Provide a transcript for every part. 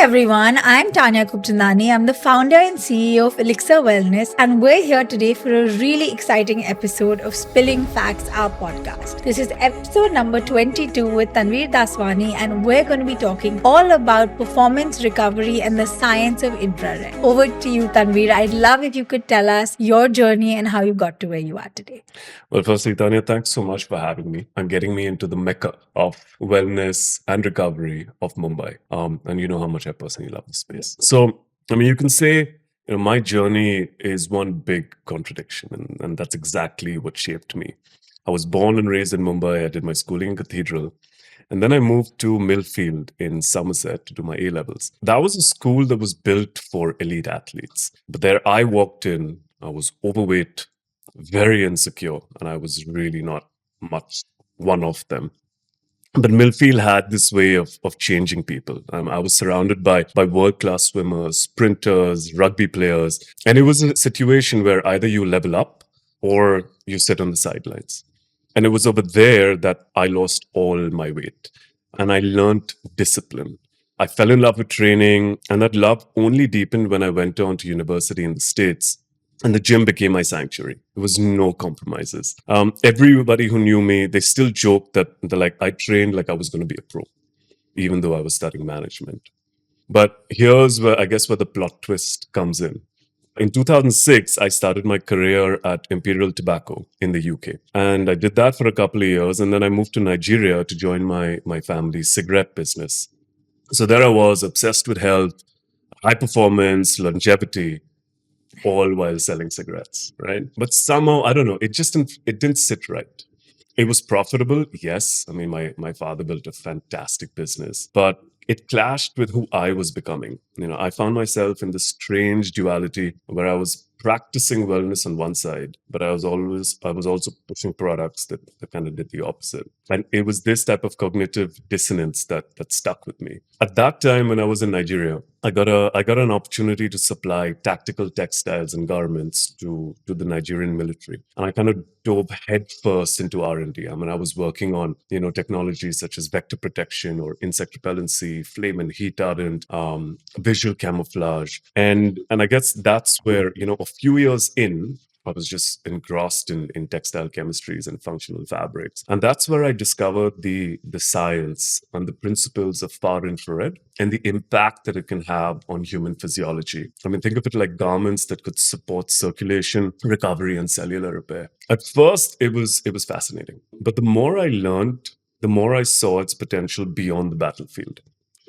everyone, I'm Tanya Kupchandani. I'm the founder and CEO of Elixir Wellness, and we're here today for a really exciting episode of Spillingfacts, our podcast. This is episode number 22 with Tanveer Daswani, and we're going to be talking all about performance recovery and the science of infrared. Over to you, Tanveer. I'd love if you could tell us your journey and how you got to where you are today. Well, firstly, Tanya, thanks so much for having me and getting me into the mecca of wellness and recovery of Mumbai. And you know how much I personally love the space. So, you can say, my journey is one big contradiction, and that's exactly what shaped me. I was born and raised in Mumbai. I did my schooling in Cathedral. And then I moved to Millfield in Somerset to do my A levels. That was a school that was built for elite athletes. But there I walked in, I was overweight, very insecure, and I was really not much one of them. But Millfield had this way of changing people. I was surrounded by world-class swimmers, sprinters, rugby players. And it was a situation where either you level up or you sit on the sidelines. And it was over there that I lost all my weight. And I learned discipline. I fell in love with training, and that love only deepened when I went on to university in the States. And the gym became my sanctuary. There was no compromises. Everybody who knew me, they still joked that I trained like I was going to be a pro, even though I was studying management. But here's where the plot twist comes in. In 2006, I started my career at Imperial Tobacco in the UK. And I did that for a couple of years. And then I moved to Nigeria to join my family's cigarette business. So there I was, obsessed with health, high performance, longevity, all while selling cigarettes, right? But somehow, I don't know, it didn't sit right. It was profitable, yes. My father built a fantastic business, but it clashed with who I was becoming. I found myself in this strange duality where I was practicing wellness on one side, but I was also pushing products that kind of did the opposite. And it was this type of cognitive dissonance that stuck with me. At that time, when I was in Nigeria, I got an opportunity to supply tactical textiles and garments to the Nigerian military, and I kind of dove headfirst into R&D. I was working on technologies such as vector protection or insect repellency, flame and heat ardent, visual camouflage, and I guess that's where a few years in, I was just engrossed in textile chemistries and functional fabrics. And that's where I discovered the science and the principles of far infrared and the impact that it can have on human physiology. Think of it like garments that could support circulation, recovery, and cellular repair. At first, it was fascinating. But the more I learned, the more I saw its potential beyond the battlefield.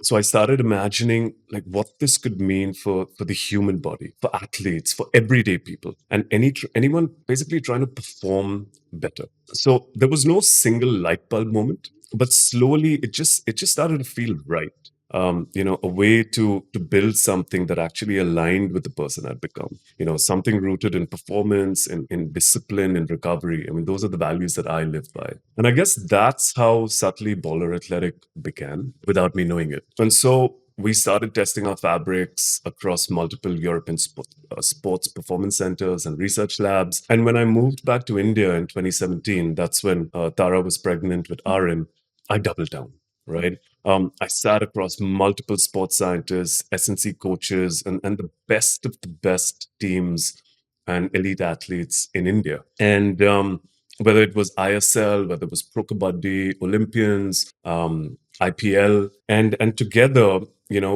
So I started imagining what this could mean for the human body, for athletes, for everyday people, and anyone basically trying to perform better. So there was no single light bulb moment, but slowly it just started to feel right. A way to build something that actually aligned with the person I'd become. Something rooted in performance, in discipline, in recovery. Those are the values that I live by. And I guess that's how subtly Baller Athletik began without me knowing it. And so we started testing our fabrics across multiple European sports performance centers and research labs. And when I moved back to India in 2017, that's when Tara was pregnant with Arin, I doubled down. Right. I sat across multiple sports scientists, S&C coaches, and the best of the best teams and elite athletes in India. And whether it was ISL, whether it was Pro Kabaddi, Olympians, IPL, and together,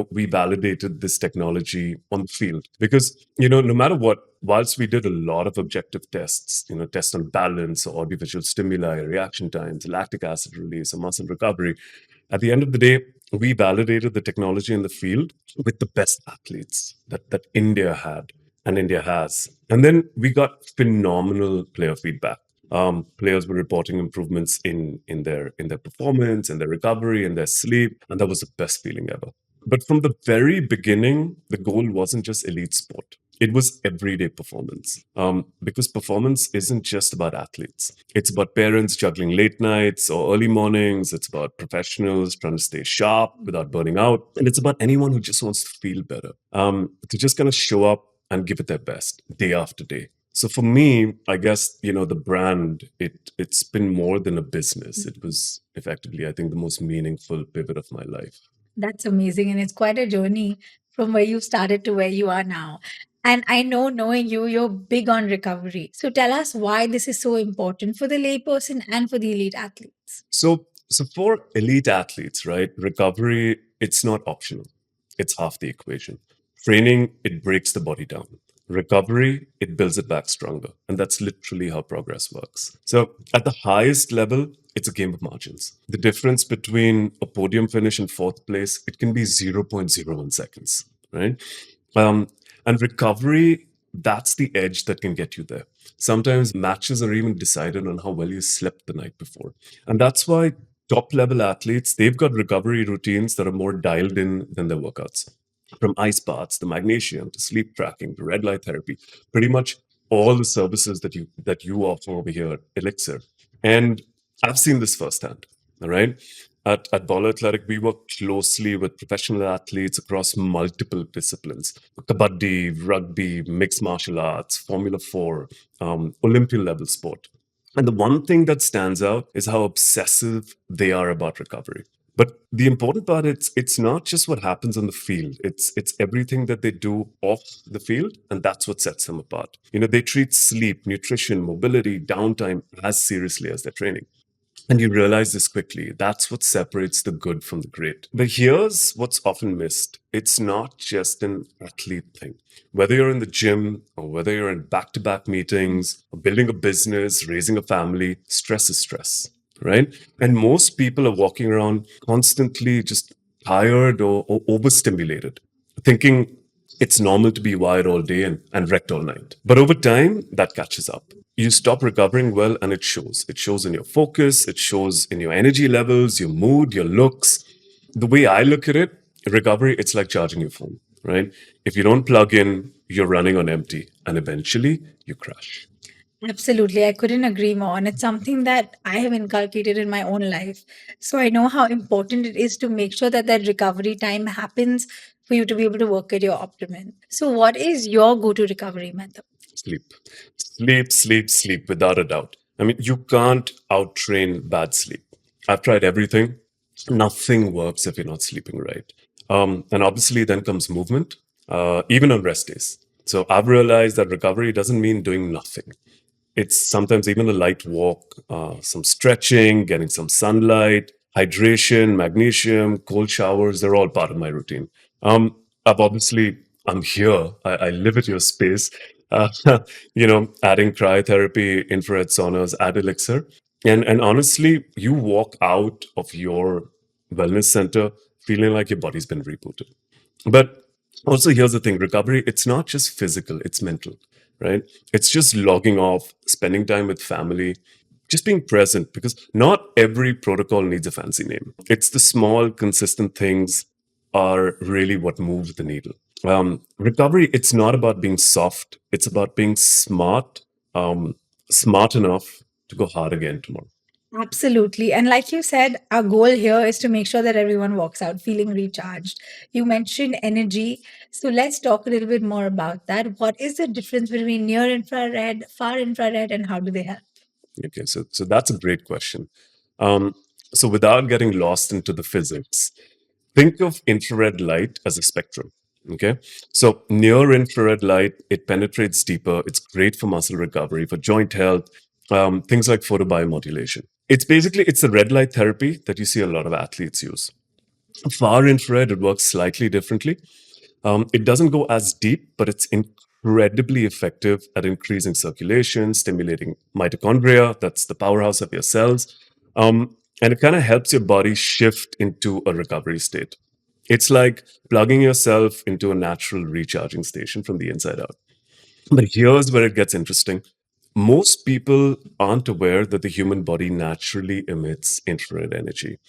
we validated this technology on the field. Because, no matter what, whilst we did a lot of objective tests, tests on balance, or audiovisual stimuli, reaction times, lactic acid release, or muscle recovery, at the end of the day, we validated the technology in the field with the best athletes that India had and India has. And then we got phenomenal player feedback. Players were reporting improvements in their performance, in their recovery, in their sleep, and that was the best feeling ever. But from the very beginning, the goal wasn't just elite sport. It was everyday performance. Because performance isn't just about athletes. It's about parents juggling late nights or early mornings. It's about professionals trying to stay sharp without burning out. And it's about anyone who just wants to feel better, to just kind of show up and give it their best day after day. So for me, I guess, the brand, it's been more than a business. It was effectively, I think, the most meaningful pivot of my life. That's amazing. And it's quite a journey from where you started to where you are now. And I know, knowing you, you're big on recovery. So tell us why this is so important for the layperson and for the elite athletes. So for elite athletes, right, recovery, it's not optional. It's half the equation. Training, it breaks the body down. Recovery, it builds it back stronger. And that's literally how progress works. So at the highest level, it's a game of margins. The difference between a podium finish and fourth place, it can be 0.01 seconds, right? Um, and recovery, that's the edge that can get you there. Sometimes matches are even decided on how well you slept the night before. And that's why top level athletes, they've got recovery routines that are more dialed in than their workouts. From ice baths, to magnesium, to sleep tracking, to red light therapy, pretty much all the services that you offer over here at Elixir. And I've seen this firsthand. All right. At Baller Athletik, we work closely with professional athletes across multiple disciplines: kabaddi, rugby, mixed martial arts, Formula 4, Olympian level sport. And the one thing that stands out is how obsessive they are about recovery. But the important part, it's not just what happens on the field. It's everything that they do off the field, and that's what sets them apart. They treat sleep, nutrition, mobility, downtime as seriously as their training. And you realize this quickly. That's what separates the good from the great. But here's what's often missed: it's not just an athlete thing. Whether you're in the gym or whether you're in back to back meetings, or building a business, raising a family, stress is stress, right? And most people are walking around constantly just tired or overstimulated, thinking it's normal to be wired all day and wrecked all night. But over time, that catches up. You stop recovering well, and it shows. It shows in your focus, it shows in your energy levels, your mood, your looks. The way I look at it, recovery, it's like charging your phone, right? If you don't plug in, you're running on empty, and eventually you crash. Absolutely. I couldn't agree more. And it's something that I have inculcated in my own life. So I know how important it is to make sure that that recovery time happens for you to be able to work at your optimum. So, what is your go to recovery method? Sleep. Sleep, sleep, sleep, without a doubt. I mean, you can't outtrain bad sleep. I've tried everything. Nothing works if you're not sleeping right. And obviously, then comes movement, even on rest days. So I've realized that recovery doesn't mean doing nothing. It's sometimes even a light walk, some stretching, getting some sunlight, hydration, magnesium, cold showers. They're all part of my routine. I'm here. I live at your space. Uh, adding cryotherapy, infrared saunas at Elixir. And honestly, you walk out of your wellness center feeling like your body's been rebooted. But also, here's the thing: recovery, it's not just physical, it's mental, right? It's just logging off, spending time with family, just being present, because not every protocol needs a fancy name. It's the small, consistent things are really what move the needle. Recovery, it's not about being soft, it's about being smart, smart enough to go hard again tomorrow. Absolutely. And like you said, our goal here is to make sure that everyone walks out feeling recharged. You mentioned energy. So let's talk a little bit more about that. What is the difference between near infrared, far infrared, and how do they help? Okay, so that's a great question. Um, so without getting lost into the physics, think of infrared light as a spectrum. Okay, so near infrared light, it penetrates deeper. It's great for muscle recovery, for joint health, things like photobiomodulation. It's the red light therapy that you see a lot of athletes use. Far infrared, it works slightly differently. It doesn't go as deep, but it's incredibly effective at increasing circulation, stimulating mitochondria. That's the powerhouse of your cells. And it kind of helps your body shift into a recovery state. It's like plugging yourself into a natural recharging station from the inside out. But here's where it gets interesting. Most people aren't aware that the human body naturally emits infrared energy.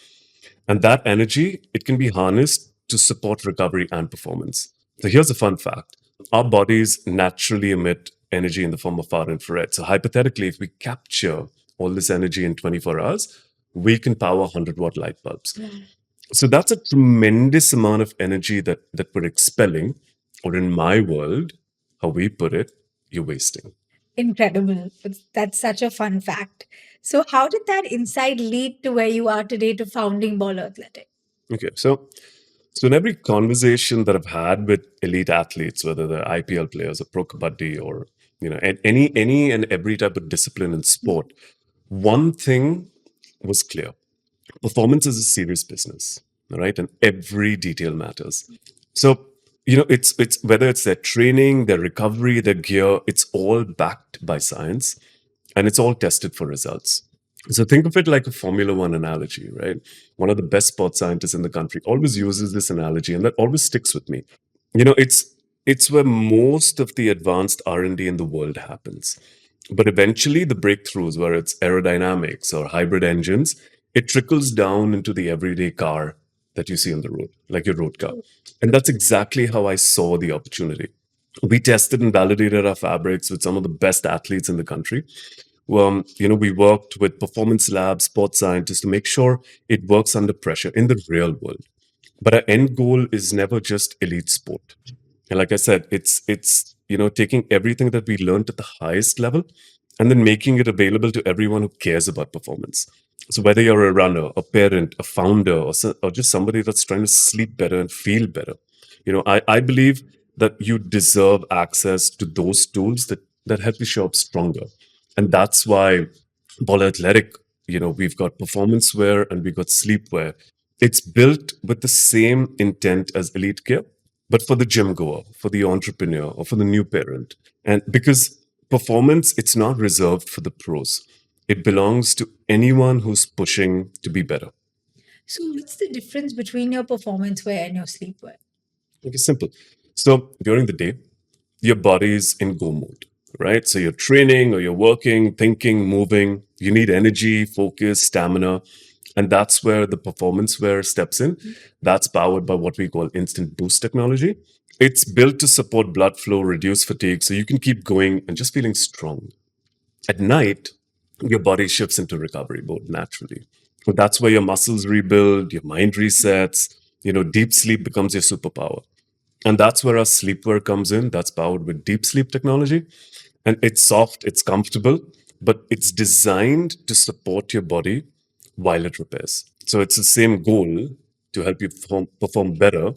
And that energy, it can be harnessed to support recovery and performance. So here's a fun fact. Our bodies naturally emit energy in the form of far infrared. So hypothetically, if we capture all this energy in 24 hours, we can power 100-watt light bulbs. So that's a tremendous amount of energy that we're expelling, or in my world, how we put it, you're wasting. Incredible. That's such a fun fact. So, how did that insight lead to where you are today to founding Baller Athletic? Okay, so So in every conversation that I've had with elite athletes, whether they're IPL players or pro kabaddi or any and every type of discipline in sport, one thing was clear: performance is a serious business, right? And every detail matters. So it's whether it's their training, their recovery, their gear, it's all backed by science, and it's all tested for results. So think of it like a Formula One analogy, right? One of the best sports scientists in the country always uses this analogy, and that always sticks with me. It's where most of the advanced R&D in the world happens. But eventually, the breakthroughs, where it's aerodynamics or hybrid engines, it trickles down into the everyday car that you see on the road, like your road car. And that's exactly how I saw the opportunity. We tested and validated our fabrics with some of the best athletes in the country. We worked with performance labs, sports scientists to make sure it works under pressure in the real world. But our end goal is never just elite sport. And like I said, it's taking everything that we learned at the highest level and then making it available to everyone who cares about performance. So whether you're a runner, a parent, a founder, or just somebody that's trying to sleep better and feel better, I believe that you deserve access to those tools that help you show up stronger. And that's why Baller Athletic, we've got performance wear and we've got sleepwear. It's built with the same intent as elite gear, but for the gym goer, for the entrepreneur, or for the new parent. And because performance, it's not reserved for the pros. It belongs to anyone who's pushing to be better. So, what's the difference between your performance wear and your sleepwear? Okay, simple. So during the day, your body's in go mode, right? So you're training or you're working, thinking, moving. You need energy, focus, stamina. And that's where the performance wear steps in. That's powered by what we call instant boost technology. It's built to support blood flow, reduce fatigue, so you can keep going and just feeling strong. At night, your body shifts into recovery mode naturally. So that's where your muscles rebuild, your mind resets, deep sleep becomes your superpower. And that's where our sleepwear comes in. That's powered with deep sleep technology. And it's soft, it's comfortable, but it's designed to support your body while it repairs. So it's the same goal to help you perform better.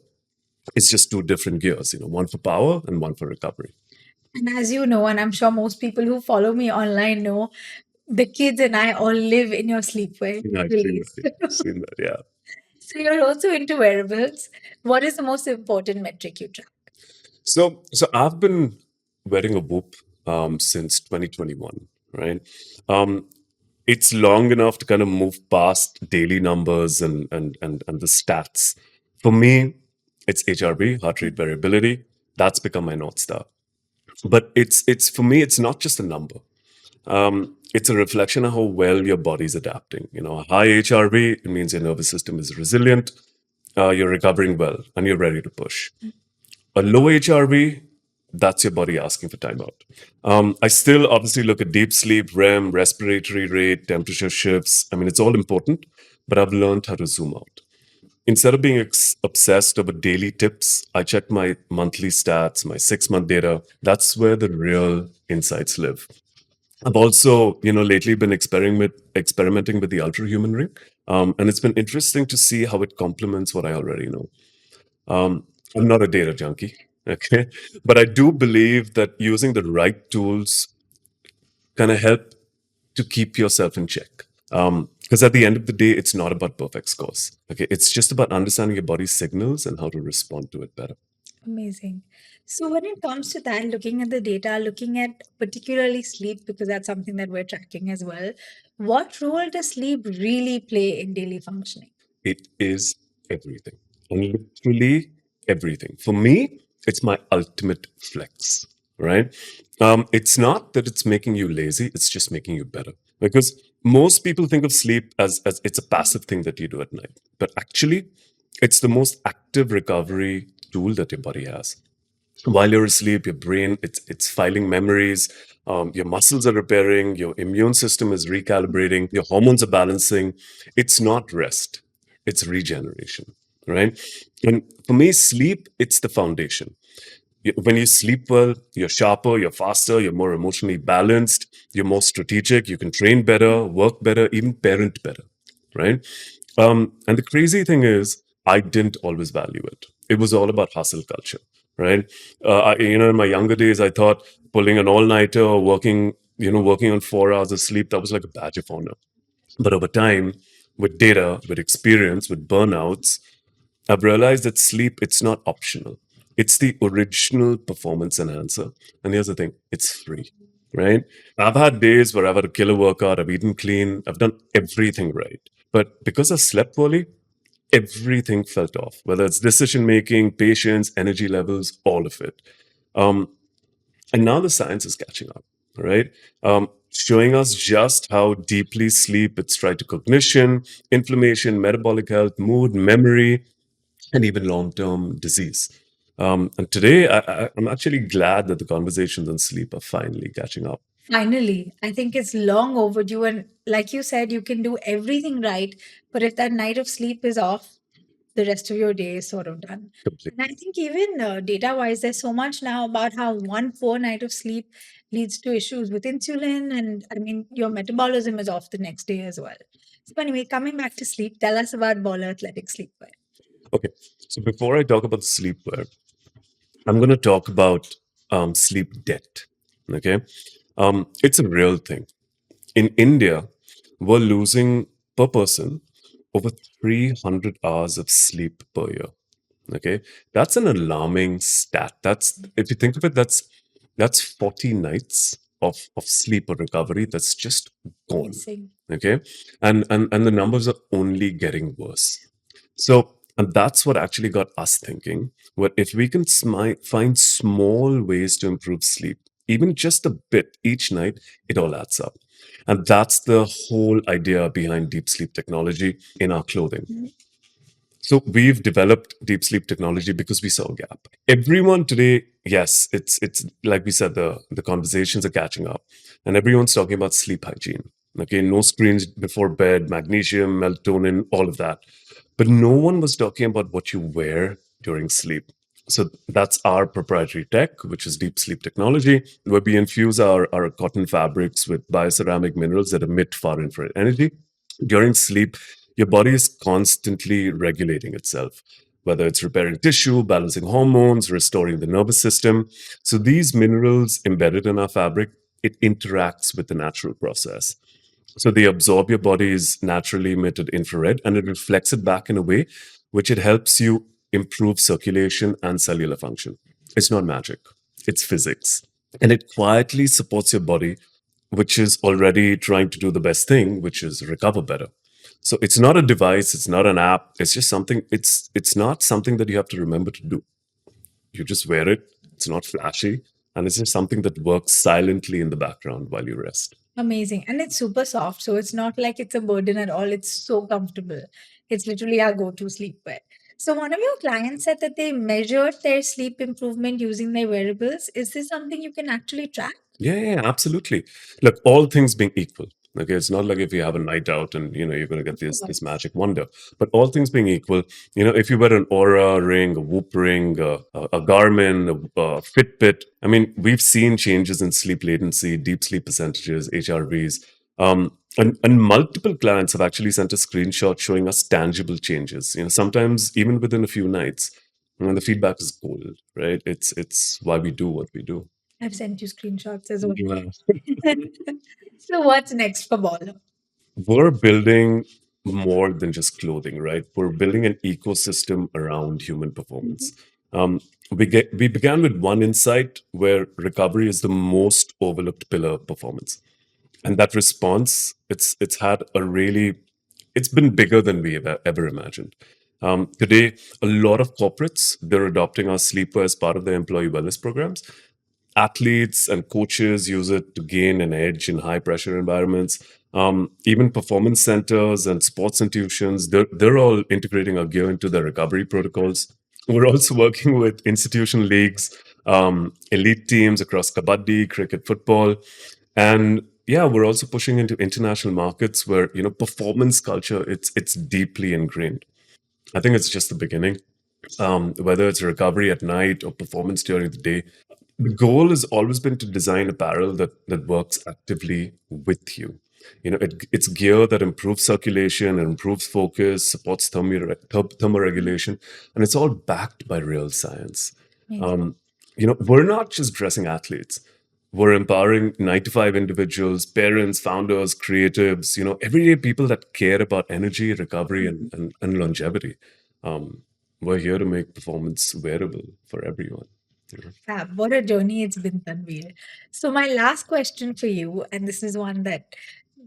It's just two different gears, one for power and one for recovery. And as you know, and I'm sure most people who follow me online know, the kids and I all live in your sleepwear I've seen release. that. Yeah. Seen that, yeah. So you're also into wearables. What is the most important metric you track? So I've been wearing a Whoop since 2021, right? Um, it's long enough to kind of move past daily numbers and the stats. For me, it's HRV, heart rate variability. That's become my North Star. But it's for me, it's not just a number. It's a reflection of how well your body's adapting. A high HRV, it means your nervous system is resilient, you're recovering well, and you're ready to push. A low HRV, that's your body asking for timeout. I still obviously look at deep sleep, REM, respiratory rate, temperature shifts. I mean, it's all important, but I've learned how to zoom out. Instead of being obsessed over daily tips, I check my monthly stats, my 6-month data. That's where the real insights live. I've also, lately been experimenting with the ultra human ring, and it's been interesting to see how it complements what I already know. I'm not a data junkie, okay, but I do believe that using the right tools kind of help to keep yourself in check. Because at the end of the day, it's not about perfect scores. Okay, it's just about understanding your body's signals and how to respond to it better. Amazing. So when it comes to that, looking at the data, looking at particularly sleep, because that's something that we're tracking as well, what role does sleep really play in daily functioning? It is everything. And literally everything. For me, it's my ultimate flex, right? It's not that it's making you lazy, it's just making you better. Because most people think of sleep as it's a passive thing that you do at night. But actually, it's the most active recovery tool that your body has. While you're asleep, your brain it's filing memories, your muscles are repairing, your immune system is recalibrating, your hormones are balancing. It's not rest, it's regeneration, right? And for me, sleep, it's the foundation. When you sleep well, you're sharper, you're faster, you're more emotionally balanced, you're more strategic, you can train better, work better, even parent better, right? And the crazy thing is, I didn't always value it. It was all about hustle culture, right? In my younger days, I thought pulling an all-nighter or working on 4 hours of sleep, that was like a badge of honor. But over time, with data, with experience, with burnouts, I've realized that sleep, it's not optional. It's the original performance enhancer. And here's the thing, it's free, right? I've had days where I've had a killer workout, I've eaten clean, I've done everything right. But because I slept poorly, everything felt off, whether it's decision making, patience, energy levels, all of it. Um, and now the science is catching up, right? Showing us just how deeply sleep it's tied to cognition, inflammation, metabolic health, mood, memory, and even long-term disease. And today, I'm actually glad that the conversations on sleep are finally catching up Finally, I think it's long overdue. And like you said, you can do everything right. But if that night of sleep is off, the rest of your day is sort of done. completely. And I think even data wise, there's so much now about how one poor night of sleep leads to issues with insulin. And I mean, your metabolism is off the next day as well. So, anyway, coming back to sleep, tell us about Baller Athletic Sleepwear. Okay, so before I talk about sleepwear, I'm going to talk about sleep debt. Okay, it's a real thing. In India, we're losing per person over 300 hours of sleep per year. Okay, that's an alarming stat. That's, if you think of it, that's 40 nights of sleep or recovery that's just gone. Missing. Okay, and the numbers are only getting worse. So, and that's what actually got us thinking. Well, if we can find small ways to improve sleep, even just a bit each night, it all adds up. And that's the whole idea behind deep sleep technology in our clothing. So we've developed deep sleep technology because we saw a gap. Everyone today, yes, it's like we said, the conversations are catching up, and everyone's talking about sleep hygiene. Okay, no screens before bed, magnesium, melatonin, all of that. But no one was talking about what you wear during sleep. So that's our proprietary tech, which is deep sleep technology, where we infuse our cotton fabrics with bioceramic minerals that emit far infrared energy. During sleep, your body is constantly regulating itself, whether it's repairing tissue, balancing hormones, restoring the nervous system. So these minerals embedded in our fabric, it interacts with the natural process. So they absorb your body's naturally emitted infrared and it reflects it back in a way which it helps you improve circulation and cellular function. It's not magic, it's physics. And it quietly supports your body, which is already trying to do the best thing, which is recover better. So it's not a device, it's not an app, it's just something, it's not something that you have to remember to do. You just wear it, it's not flashy, and it's just something that works silently in the background while you rest. Amazing. And it's super soft. So it's not like it's a burden at all. It's so comfortable. It's literally our go to sleepwear. So one of your clients said that they measured their sleep improvement using their wearables. Is this something you can actually track? Yeah, absolutely. Look, all things being equal. Okay, it's not like if you have a night out and you're going to get this magic wonder. But all things being equal, if you wear an Aura ring, a Whoop ring, a Garmin, a Fitbit, I mean, we've seen changes in sleep latency, deep sleep percentages, HRVs. And multiple clients have actually sent a screenshot showing us tangible changes. Sometimes even within a few nights. And the feedback is gold, right? It's why we do what we do. I've sent you screenshots as well. Yeah. So what's next for Baller? We're building more than just clothing, right? We're building an ecosystem around human performance. We began with one insight where recovery is the most overlooked pillar of performance, and that response it's been bigger than we ever imagined. Today, a lot of corporates they're adopting our sleeper as part of their employee wellness programs. Athletes and coaches use it to gain an edge in high pressure environments. Even performance centers and sports institutions, they're all integrating our gear into their recovery protocols. We're also working with institutional leagues, elite teams across kabaddi, cricket, football. And yeah, we're also pushing into international markets where, performance culture, it's deeply ingrained. I think it's just the beginning. Whether it's recovery at night or performance during the day, the goal has always been to design apparel that works actively with you. It's gear that improves circulation and improves focus, supports thermoregulation, and it's all backed by real science. Um, we're not just dressing athletes. We're empowering 95 individuals, parents, founders, creatives, everyday people that care about energy, recovery, and longevity. Um, we're here to make performance wearable for everyone. Fab. What a journey it's been, Tanveer. So my last question for you, and this is one that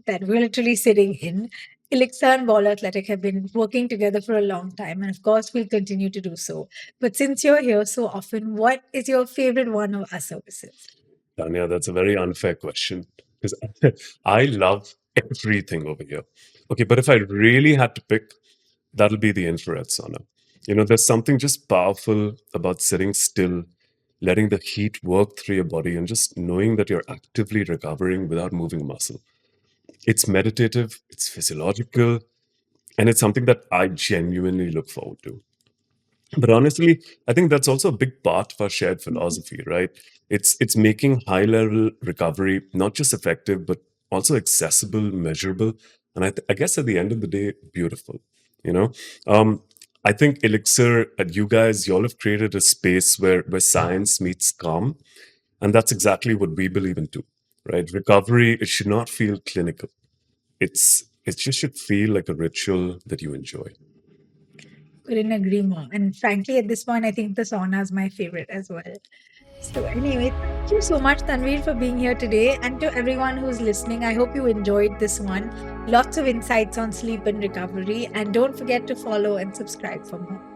we're literally sitting in. Elixir and Baller Athletic have been working together for a long time, and of course, we'll continue to do so. But since you're here so often, what is your favorite one of our services? Tanya, that's a very unfair question because I love everything over here. Okay, but if I really had to pick, that'll be the infrared sauna. There's something just powerful about sitting still, letting the heat work through your body, and just knowing that you're actively recovering without moving muscle. It's meditative, it's physiological, and it's something that I genuinely look forward to. But honestly, I think that's also a big part of our shared philosophy, right? It's making high level recovery not just effective, but also accessible, measurable, and I guess at the end of the day, beautiful. You know, um, I think Elixir, you guys, y'all have created a space where science meets calm, and that's exactly what we believe in too, right? Recovery, it should not feel clinical. It just should feel like a ritual that you enjoy. Couldn't agree more. And frankly, at this point, I think the sauna is my favorite as well. So, anyway, thank you so much, Tanveer, for being here today. And to everyone who's listening, I hope you enjoyed this one. Lots of insights on sleep and recovery. And don't forget to follow and subscribe for more.